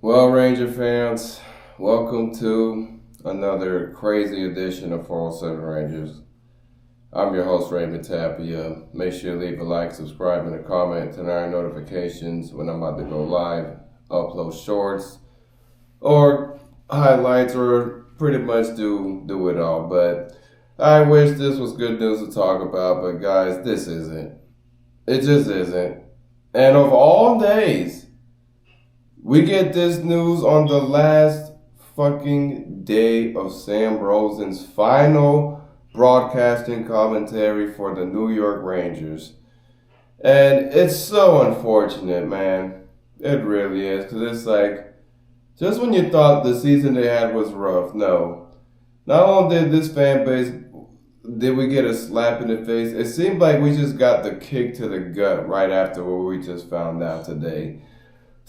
Well, Ranger fans, welcome to another crazy edition of 407 Rangers. I'm your host, Raymond Tapia. Make sure you leave a like, subscribe, and a comment, turn on notifications when I'm about to go live, upload shorts, or highlights, or pretty much do it all. But I wish this was good news to talk about, but guys, this isn't. It just isn't. And of all days, we get this news on the last fucking day of Sam Rosen's final broadcasting commentary for the New York Rangers. And it's so unfortunate, man. It really is. Because it's like, just when you thought the season they had was rough, no. Not only did this fan base, did we get a slap in the face, it seemed like we just got the kick to the gut right after what we just found out today.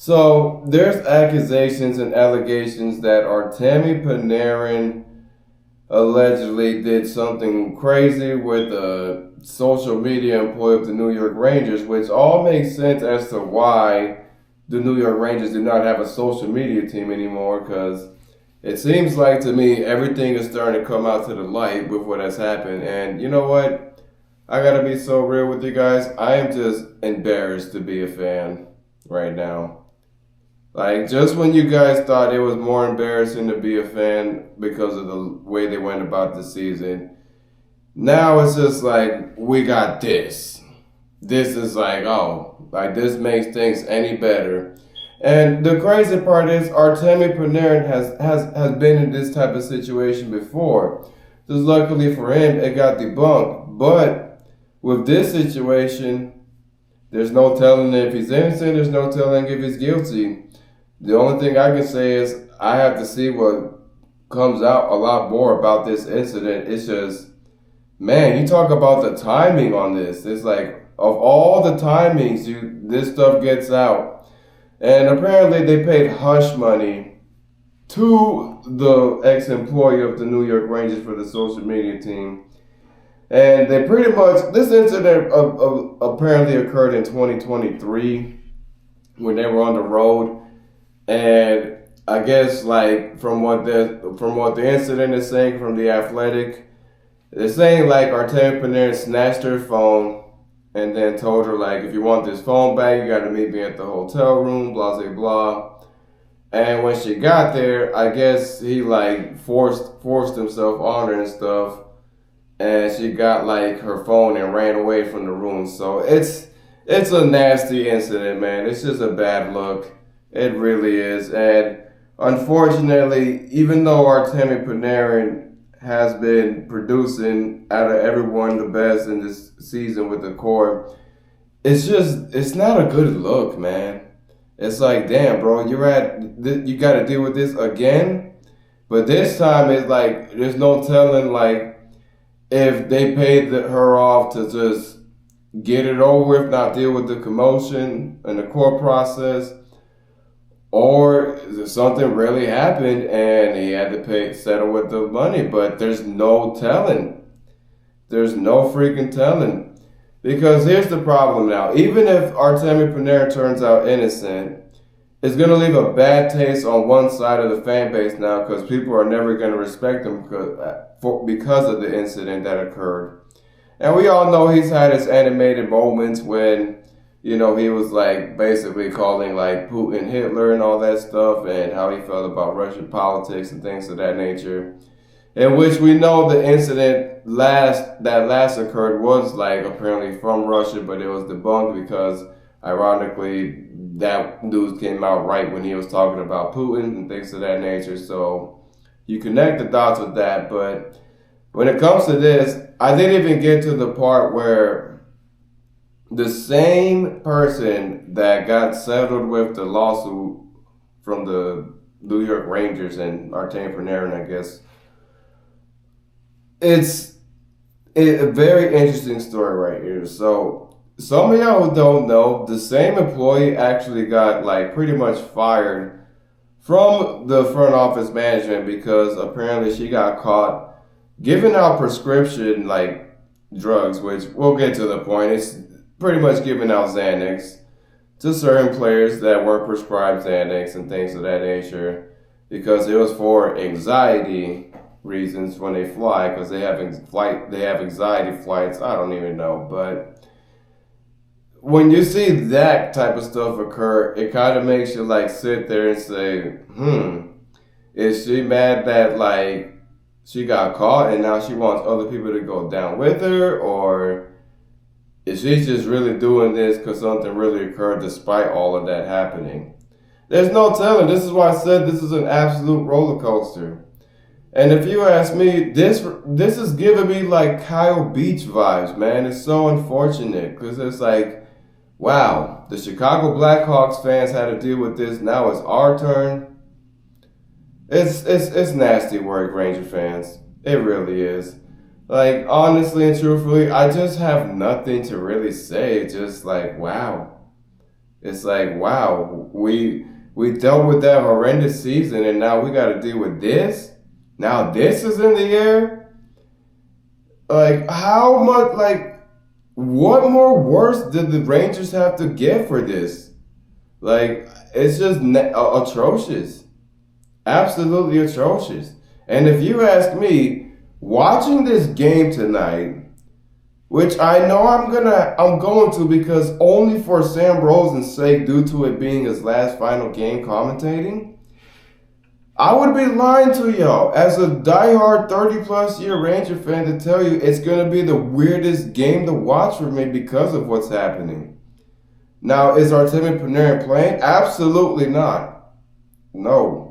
So there's accusations and allegations that Artemi Panarin allegedly did something crazy with a social media employee of the New York Rangers, which all makes sense as to why the New York Rangers do not have a social media team anymore, because it seems like to me everything is starting to come out to the light with what has happened. And you know what? I gotta be so real with you guys. I am just embarrassed to be a fan right now. Like, just when you guys thought it was more embarrassing to be a fan because of the way they went about the season, now it's just like, we got this. This is like, oh, like this makes things any better. And the crazy part is, Artemi Panarin has been in this type of situation before. Just luckily for him, it got debunked. But with this situation, there's no telling if he's innocent, there's no telling if he's guilty. The only thing I can say is I have to see what comes out a lot more about this incident. It's just, man, you talk about the timing on this. It's like, of all the timings, this stuff gets out. And apparently they paid hush money to the ex-employee of the New York Rangers for the social media team. And they pretty much, this incident apparently occurred in 2023 when they were on the road. And I guess, like, from what the incident is saying from The Athletic, they're saying like Artemi Panarin snatched her phone and then told her, like, if you want this phone back, you got to meet me at the hotel room, blah blah blah. And when she got there, I guess he like forced himself on her and stuff, and she got like her phone and ran away from the room. So it's a nasty incident, man. It's just a bad look. It really is. And unfortunately, even though Artemi Panarin has been producing out of everyone the best in this season with the core, it's not a good look, man. It's like, damn, bro, you got to deal with this again. But this time it's like there's no telling, like, if they paid her off to just get it over with, not deal with the commotion and the court process, or something really happened and he had to settle with the money. But there's no telling. There's no freaking telling. Because here's the problem now. Even if Artemi Panarin turns out innocent, it's going to leave a bad taste on one side of the fan base now, because people are never going to respect him because of the incident that occurred. And we all know he's had his animated moments when, you know, he was like basically calling like Putin Hitler and all that stuff, and how he felt about Russian politics and things of that nature. In which we know the incident that last occurred was like apparently from Russia, but it was debunked because ironically that news came out right when he was talking about Putin and things of that nature. So you connect the dots with that. But when it comes to this, I didn't even get to the part where the same person that got settled with the lawsuit from the New York Rangers and Artemi Panarin, I guess. It's a very interesting story right here. So some of y'all who don't know, the same employee actually got like pretty much fired from the front office management because apparently she got caught giving out prescription like drugs, which we'll get to the point. It's pretty much giving out Xanax to certain players that were prescribed Xanax and things of that nature because it was for anxiety reasons when they fly because they have anxiety flights. I don't even know, but when you see that type of stuff occur, it kind of makes you like sit there and say, is she mad that like she got caught and now she wants other people to go down with her, or is she just really doing this because something really occurred despite all of that happening? There's no telling. This is why I said this is an absolute roller coaster. And if you ask me, this is giving me like Kyle Beach vibes, man. It's so unfortunate because it's like, wow, the Chicago Blackhawks fans had to deal with this. Now it's our turn. It's nasty work, Ranger fans. It really is. Like, honestly and truthfully, I just have nothing to really say. It's just like, wow. It's like, wow, we dealt with that horrendous season and now we got to deal with this? Now this is in the air? Like, how much, like, what more worse did the Rangers have to get for this? Like, it's just atrocious. Absolutely atrocious. And if you ask me, watching this game tonight, which I know I'm going to because only for Sam Rosen's sake, due to it being his last final game commentating, I would be lying to y'all as a diehard 30-plus year Ranger fan to tell you it's going to be the weirdest game to watch for me because of what's happening. Now, is Artemi Panarin playing? Absolutely not. No.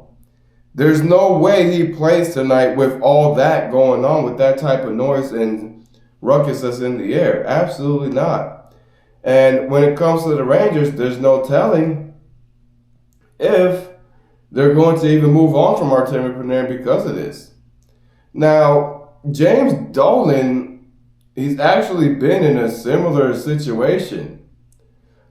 There's no way he plays tonight with all that going on, with that type of noise and ruckus that's in the air. Absolutely not. And when it comes to the Rangers, there's no telling if they're going to even move on from Artemi Panarin because of this. Now, James Dolan, he's actually been in a similar situation.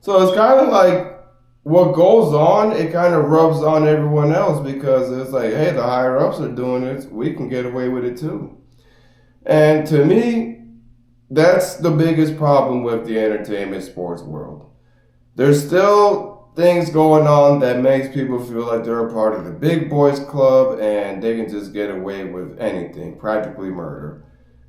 So it's kind of like what goes on, it kind of rubs on everyone else because it's like, hey, the higher ups are doing it, we can get away with it too. And to me, that's the biggest problem with the entertainment sports world. There's still things going on that makes people feel like they're a part of the big boys club and they can just get away with anything, practically murder.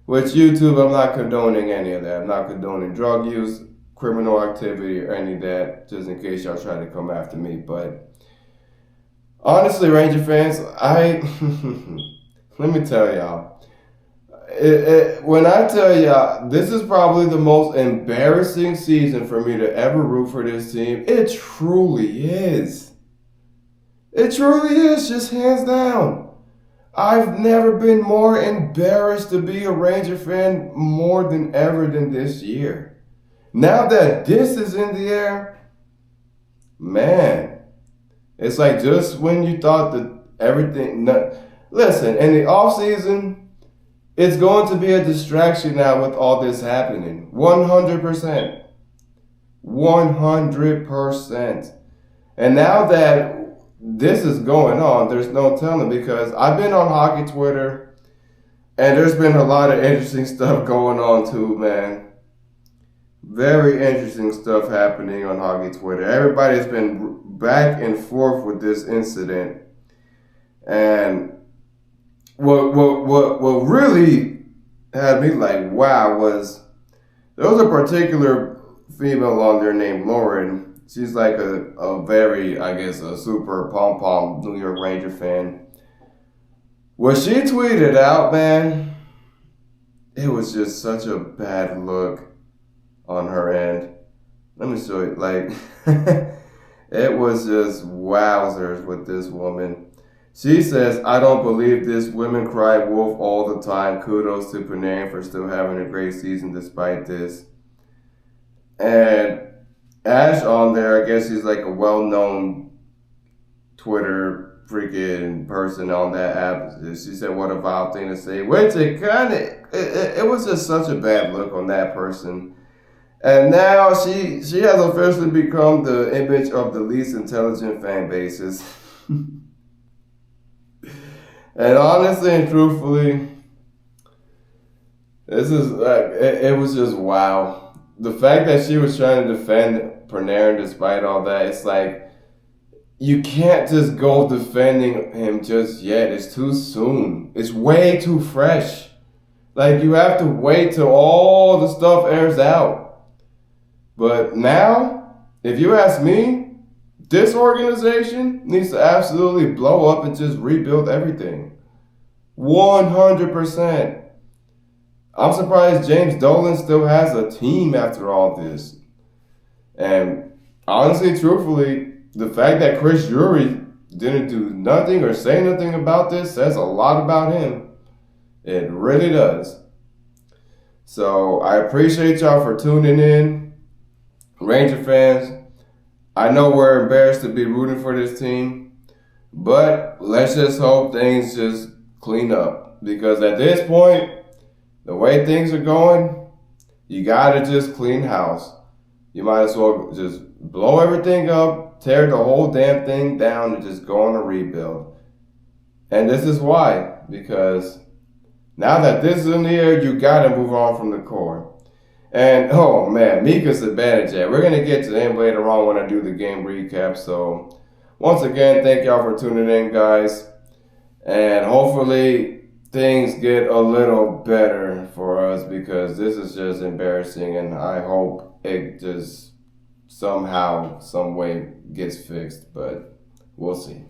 Which YouTube, I'm not condoning any of that. I'm not condoning drug use, criminal activity, or any of that, just in case y'all try to come after me. But honestly, Ranger fans, let me tell y'all, when I tell y'all, this is probably the most embarrassing season for me to ever root for this team. It truly is. It truly is, just hands down. I've never been more embarrassed to be a Ranger fan more than ever than this year. Now that this is in the air, man, it's like just when you thought that everything... Listen, in the offseason, it's going to be a distraction now with all this happening. 100%. 100%. And now that this is going on, there's no telling because I've been on hockey Twitter and there's been a lot of interesting stuff going on too, man. Very interesting stuff happening on hockey Twitter. Everybody's been back and forth with this incident. And what really had me like, wow, was there was a particular female on there named Lauren. She's like a very, I guess, a super pom-pom New York Ranger fan. What she tweeted out, man, it was just such a bad look on her end. Let me show you, like, it was just wowzers with this woman. She says, I don't believe this. Women cry wolf all the time. Kudos to Panarin for still having a great season despite this. And Ash on there, I guess he's like a well-known Twitter freaking person on that app. She said, what a vile thing to say. Which it was just such a bad look on that person. And now she has officially become the image of the least intelligent fan bases. And honestly and truthfully, this is like, it was just wow. the fact that she was trying to defend Panarin despite all that, it's like you can't just go defending him just yet. It's too soon. It's way too fresh. Like, you have to wait till all the stuff airs out. But now, if you ask me, this organization needs to absolutely blow up and just rebuild everything. 100%. I'm surprised James Dolan still has a team after all this. And honestly, truthfully, the fact that Chris Drury didn't do nothing or say nothing about this says a lot about him. It really does. So I appreciate y'all for tuning in. Ranger fans, I know we're embarrassed to be rooting for this team, but let's just hope things just clean up. Because at this point, the way things are going, you gotta just clean house. You might as well just blow everything up, tear the whole damn thing down, and just go on a rebuild. And this is why. Because now that this is in the air, you gotta move on from the core. And, oh man, Mika's Zibanejad. We're gonna get to him later on when I do the game recap. So, once again, thank y'all for tuning in, guys. And hopefully things get a little better for us, because this is just embarrassing, and I hope it just somehow, some way gets fixed, but we'll see.